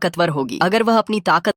ताकतवर होगी। अगर वह अपनी ताकत,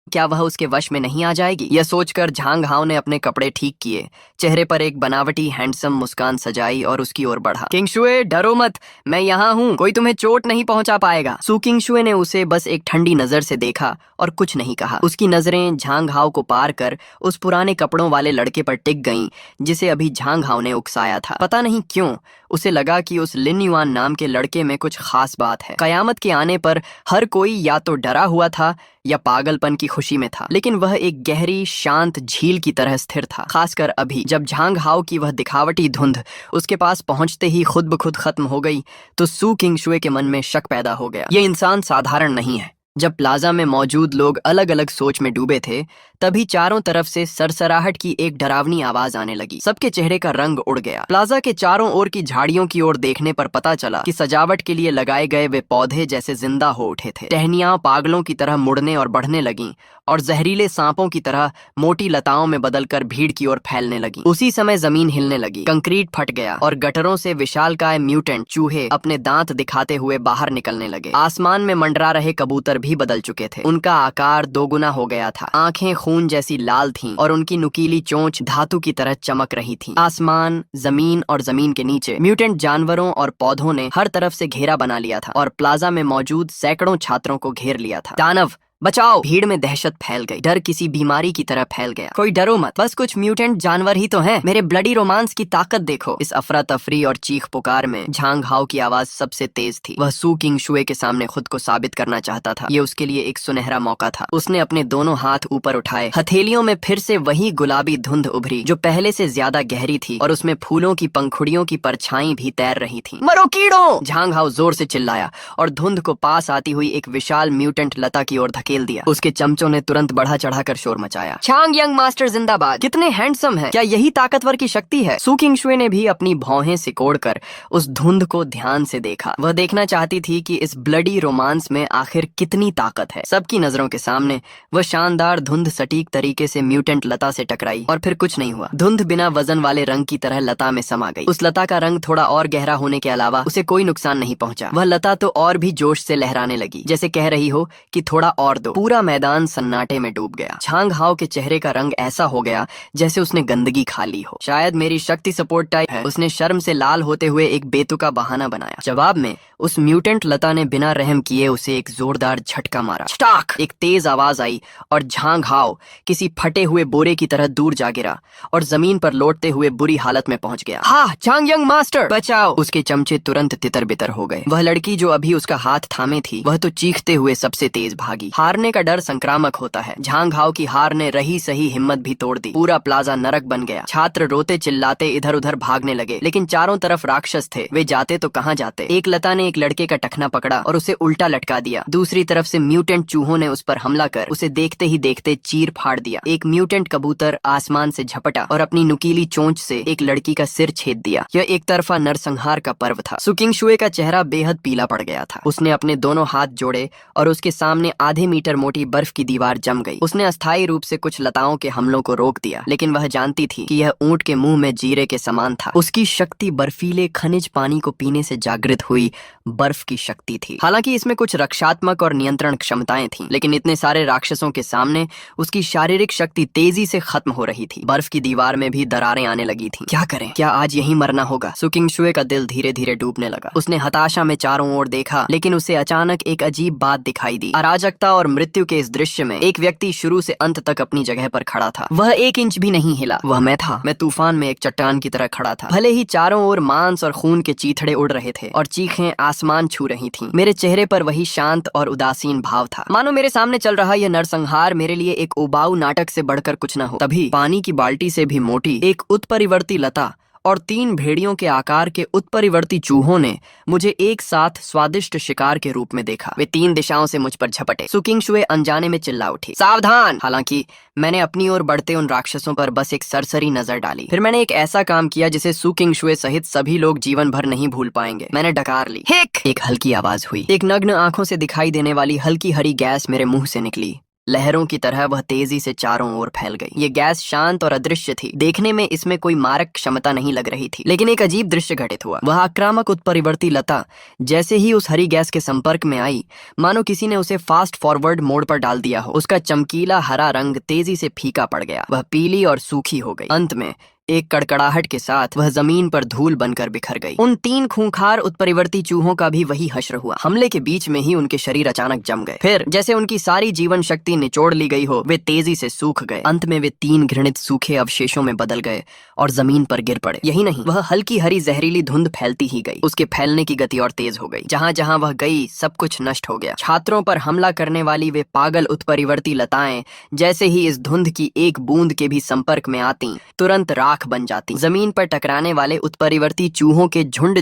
क्या वह उसके वश में नहीं आ जाएगी? यह सोचकर झांग हाओ ने अपने कपड़े ठीक किए, चेहरे पर एक बनावटी हैंडसम मुस्कान सजाई और उसकी ओर बढ़ा। किंगशुए, डरो मत, मैं यहाँ हूँ, कोई तुम्हें चोट नहीं पहुंचा पाएगा। सू किंगशुए ने उसे बस एक ठंडी नजर से देखा और कुछ नहीं कहा। उसकी नजरें झांग हाओ को पार कर उस पुराने कपड़ों वाले लड़के पर टिक गईं जिसे अभी झांग हाओ ने उकसाया था। पता नहीं क्यों उसे लगा कि उस लिन युआन नाम के लड़के में कुछ खास बात है। कयामत के आने पर हर कोई या तो डरा हुआ था या पागलपन की खुशी में था, लेकिन वह एक गहरी शांत झील की तरह स्थिर था। खासकर अभी जब झांग हाओ की वह दिखावटी धुंध उसके पास पहुंचते ही खुद ब खुद खत्म हो गई, तो सू किंगशुए के मन में शक पैदा हो गया। ये इंसान साधारण नहीं है। जब प्लाजा में मौजूद लोग अलग अलग सोच में डूबे थे, तभी चारों तरफ से सरसराहट की एक डरावनी आवाज आने लगी। सबके चेहरे का रंग उड़ गया। प्लाजा के चारों ओर की झाड़ियों की ओर देखने पर पता चला कि सजावट के लिए लगाए गए वे पौधे जैसे जिंदा हो उठे थे। टहनियां पागलों की तरह मुड़ने और बढ़ने लगीं और जहरीले सांपों की तरह मोटी लताओं में बदलकर भीड़ की ओर फैलने लगी। उसी समय जमीन हिलने लगी, कंक्रीट फट गया और गटरों से विशालकाय म्यूटेंट चूहे अपने दांत दिखाते हुए बाहर निकलने लगे। आसमान में मंडरा रहे कबूतर भी बदल चुके थे। उनका आकार दोगुना हो गया था। आंखें खून जैसी लाल थीं और उनकी नुकीली चोंच धातु की तरह चमक रही थी। आसमान, जमीन और जमीन के नीचे म्यूटेंट जानवरों और पौधों ने हर तरफ से घेरा बना लिया था और प्लाजा में मौजूद सैकड़ों छात्रों को घेर लिया था। दानव, बचाओ! भीड़ में दहशत फैल गई। डर किसी बीमारी की तरह फैल गया। कोई डरो मत, बस कुछ म्यूटेंट जानवर ही तो हैं। मेरे ब्लडी रोमांस की ताकत देखो। इस अफरा तफरी और चीख पुकार में झांग हाओ की आवाज सबसे तेज थी। वह सू किंगशुए के सामने खुद को साबित करना चाहता था। ये उसके लिए एक सुनहरा मौका था। उसने अपने दोनों हाथ ऊपर उठाए। हथेलियों में फिर से वही गुलाबी धुंध उभरी जो पहले से ज्यादा गहरी थी और उसमें फूलों की पंखुड़ियों की परछाई भी तैर रही थी। मरो कीड़ो! झांग हाओ जोर से चिल्लाया और धुंध को पास आती हुई एक विशाल म्यूटेंट लता की ओर धकेल दिया। उसके चमचों ने तुरंत बढ़ा चढ़ाकर शोर मचाया। चांग यंग मास्टर जिंदाबाद! कितने हैंडसम हैं! क्या यही ताकतवर की शक्ति है? सू किंगशुए ने भी अपनी भौहें सिकोड़कर उस धुंध को ध्यान से देखा। वह देखना चाहती थी कि इस ब्लडी रोमांस में आखिर कितनी ताकत है। सबकी नजरों के सामने वह शानदार धुंध सटीक तरीके से म्यूटेंट लता से टकराई और फिर कुछ नहीं हुआ। धुंध बिना वजन वाले रंग की तरह लता में समा गई। उस लता का रंग थोड़ा और गहरा होने के अलावा उसे कोई नुकसान नहीं पहुंचा। वह लता तो और भी जोश से लहराने लगी, जैसे कह रही हो कि थोड़ा और दो। पूरा मैदान सन्नाटे में डूब गया। झांग हाओ के चेहरे का रंग ऐसा हो गया जैसे उसने गंदगी खा ली हो। शायद मेरी शक्ति सपोर्ट टाइप है। उसने शर्म से लाल होते हुए एक बेतुका बहाना बनाया। जवाब में उस म्यूटेंट लता ने बिना रहम किए उसे एक जोरदार झटका मारा। स्टाक! एक तेज आवाज आई और झांग हाओ किसी फटे हुए बोरे की तरह दूर जा गिरा और जमीन पर लौटते हुए बुरी हालत में पहुंच गया। हाँ, झांग यंग मास्टर, बचाओ! उसके चमचे तुरंत तितर बितर हो गए। वह लड़की जो अभी उसका हाथ थामे थी, वह तो चीखते हुए सबसे तेज भागी। हारने का डर संक्रामक होता है। झांग हाओ की हार ने रही सही हिम्मत भी तोड़ दी। पूरा प्लाजा नरक बन गया। छात्र रोते चिल्लाते इधर उधर भागने लगे, लेकिन चारों तरफ राक्षस थे। वे जाते तो कहां जाते। एक लता ने एक लड़के का टखना पकड़ा और उसे उल्टा लटका दिया। दूसरी तरफ से म्यूटेंट चूहों ने उस पर हमला कर उसे देखते ही देखते चीर फाड़ दिया। एक म्यूटेंट कबूतर आसमान से झपटा और अपनी नुकीली चोंच से एक लड़की का सिर छेद दिया। यह एक तरफा नरसंहार का पर्व था। सू किंगशुए का चेहरा बेहद पीला पड़ गया था। उसने अपने दोनों हाथ जोड़े और उसके सामने आधे मीटर मोटी बर्फ की दीवार जम गई। उसने अस्थायी रूप से कुछ लताओं के हमलों को रोक दिया, लेकिन वह जानती थी कि यह ऊंट के मुंह में जीरे के समान था। उसकी शक्ति बर्फीले खनिज पानी को पीने से जागृत हुई बर्फ की शक्ति थी। हालांकि इसमें कुछ रक्षात्मक और नियंत्रण क्षमताएं थीं, लेकिन इतने सारे राक्षसों के सामने उसकी शारीरिक शक्ति तेजी से खत्म हो रही थी। बर्फ की दीवार में भी दरारें आने लगी थीं। क्या करें? क्या आज यहीं मरना होगा? सू किंगशुए का दिल धीरे धीरे डूबने लगा। उसने हताशा में चारों ओर देखा, लेकिन उसे अचानक एक अजीब बात दिखाई दी। अराजकता और मृत्यु के इस दृश्य में एक व्यक्ति शुरू से अंत तक अपनी जगह पर खड़ा था। वह 1 इंच भी नहीं हिला। वह मैं था। मैं तूफान में एक चट्टान की तरह खड़ा था। भले ही चारों ओर मांस और खून के चीथड़े उड़ रहे थे और चीखें आसमान छू रही थीं, मेरे चेहरे पर वही शांत और उदासीन भाव था, मानो मेरे सामने चल रहा यह नरसंहार मेरे लिए एक उबाऊ नाटक से बढ़कर कुछ न हो। तभी पानी की बाल्टी से भी मोटी एक उत्परिवर्ती लता और 3 भेड़ियों के आकार के उत्परिवर्ती चूहों ने मुझे एक साथ स्वादिष्ट शिकार के रूप में देखा। वे 3 दिशाओं से मुझ पर झपटे। सू किंगशुए अनजाने में चिल्ला उठी, सावधान! हालांकि मैंने अपनी ओर बढ़ते उन राक्षसों पर बस एक सरसरी नजर डाली। फिर मैंने एक ऐसा काम किया जिसे सू किंगशुए सहित सभी लोग जीवन भर नहीं भूल पाएंगे। मैंने डकार ली। हिक! एक हल्की आवाज हुई। एक नग्न आंखों से दिखाई देने वाली हल्की हरी गैस मेरे मुंह से निकली। लहरों की तरह वह तेजी से चारों ओर फैल गई। ये गैस शांत और अदृश्य थी। देखने में इसमें कोई मारक क्षमता नहीं लग रही थी, लेकिन एक अजीब दृश्य घटित हुआ। वह आक्रामक उत्परिवर्ती लता जैसे ही उस हरी गैस के संपर्क में आई, मानो किसी ने उसे फास्ट फॉरवर्ड मोड पर डाल दिया हो। उसका चमकीला हरा रंग तेजी से फीका पड़ गया। वह पीली और सूखी हो गई। अंत में एक कड़कड़ाहट के साथ वह जमीन पर धूल बनकर बिखर गई। उन 3 खूंखार उत्परिवर्ती चूहों का भी वही हश्र हुआ। हमले के बीच में ही उनके शरीर अचानक जम गए। फिर जैसे उनकी सारी जीवन शक्ति निचोड़ ली गई हो, वे तेजी से सूख गए। अंत में वे 3 घृणित सूखे अवशेषों में बदल गए और जमीन पर गिर पड़े। यही नहीं, वह हल्की हरी जहरीली धुंध फैलती ही गई। उसके फैलने की गति और तेज हो गई। जहां जहां वह गई सब कुछ नष्ट हो गया। छात्रों पर हमला करने वाली वे पागल उत्परिवर्ती लताएं जैसे ही इस धुंध की एक बूंद के भी संपर्क में आती, तुरंत राख बन जाती। जमीन पर टकराने वाले उत्परिवर्ती चूहों के झुंड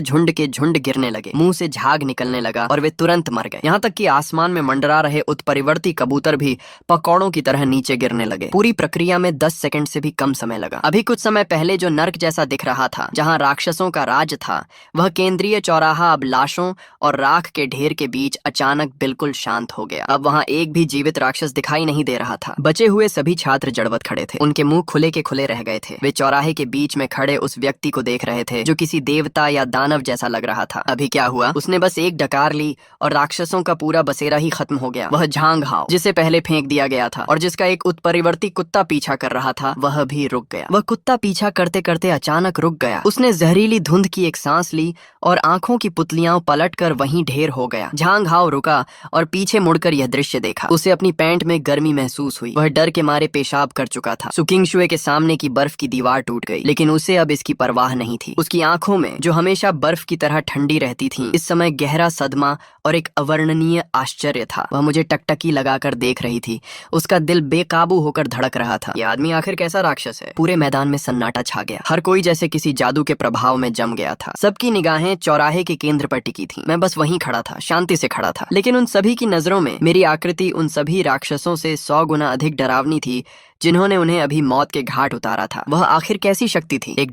गिरने लगे। मुंह से झाग निकलने लगा और वे तुरंत मर गए। यहाँ तक कि आसमान में मंडरा रहे उत्परिवर्ती कबूतर भी पकौड़ों की तरह नीचे गिरने लगे। पूरी प्रक्रिया में 10 सेकंड से भी कम समय लगा। अभी कुछ समय पहले जो नर्क जैसा दिख रहा था, जहाँ राक्षसों का राज था, वह केंद्रीय चौराहा अब लाशों और राख के ढेर के बीच अचानक बिल्कुल शांत हो गया। अब वहाँ एक भी जीवित राक्षस दिखाई नहीं दे रहा था। बचे हुए सभी छात्र जड़वत खड़े थे। उनके मुंह खुले के खुले रह गए थे। वे चौराहे के बीच में खड़े उस व्यक्ति को देख रहे थे जो किसी देवता या दानव जैसा लग रहा था। अभी क्या हुआ? उसने बस एक डकार ली और राक्षसों का पूरा बसेरा ही खत्म हो गया। वह झांग हाव, जिसे पहले फेंक दिया गया था और जिसका एक उत्परिवर्ती कुत्ता पीछा कर रहा था, वह भी रुक गया। वह कुत्ता पीछा करते करते अचानक रुक गया। उसने जहरीली धुंध की एक सांस ली और आंखों की पुतलियां पलटकर वहीं ढेर हो गया। झांग हाव रुका और पीछे मुड़कर यह दृश्य देखा। उसे अपनी पैंट में गर्मी महसूस हुई। वह डर के मारे पेशाब कर चुका था। सुकिंगशुए के सामने की बर्फ की दीवार टूट गई, लेकिन उसे अब इसकी परवाह नहीं थी। उसकी आंखों में, जो हमेशा बर्फ की तरह ठंडी रहती थीं, इस समय गहरा सदमा और एक अवर्णनीय आश्चर्य था। वह मुझे टकटकी लगाकर देख रही थी। उसका दिल बेकाबू होकर धड़क रहा था। यह आदमी आखिर कैसा राक्षस है? पूरे मैदान में सन्नाटा छा गया। हर कोई जैसे किसी जादू के प्रभाव में जम गया था। सबकी निगाहें चौराहे के केंद्र पर टिकी थी। मैं बस वहीं खड़ा था, शांति से खड़ा था, लेकिन उन सभी की नजरों में मेरी आकृति उन सभी राक्षसों से 100 गुना अधिक डरावनी थी जिन्होंने उन्हें अभी मौत के घाट उतारा था। वह आखिर कैसी शक्ति थी? एक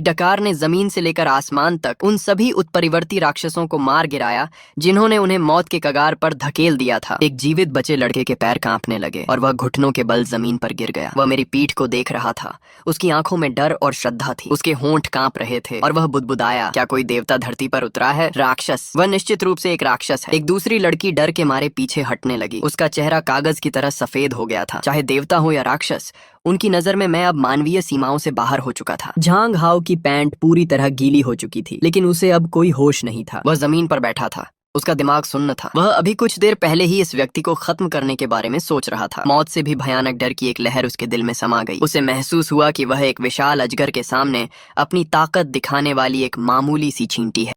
डकार ने जमीन से लेकर आसमान तक उन सभी उत्परिवर्ती राक्षसों को मार गिराया जिन्होंने उन्हें मौत के कगार पर धकेल दिया था। एक जीवित बचे लड़के के पैर कांपने लगे और वह घुटनों के बल जमीन पर गिर गया। वह मेरी पीठ को देख रहा था। उसकी आंखों में डर और श्रद्धा थी। उसके होंठ कांप रहे थे और वह बुदबुदाया, क्या कोई देवता धरती पर उतरा है? राक्षस, वह निश्चित रूप से एक राक्षस है। एक दूसरी लड़की डर के मारे पीछे हटने लगी। उसका चेहरा कागज की तरह सफेद हो गया था। चाहे देवता हो या राक्षस, उनकी नजर में मैं अब मानवीय सीमाओं से बाहर हो चुका था। झांग हाव की पैंट पूरी तरह गीली हो चुकी थी, लेकिन उसे अब कोई होश नहीं था। वह जमीन पर बैठा था। उसका दिमाग सुन्न था। वह अभी कुछ देर पहले ही इस व्यक्ति को खत्म करने के बारे में सोच रहा था। मौत से भी भयानक डर की एक लहर उसके दिल में समा गई। उसे महसूस हुआ कि वह एक विशाल अजगर के सामने अपनी ताकत दिखाने वाली एक मामूली सी चींटी है।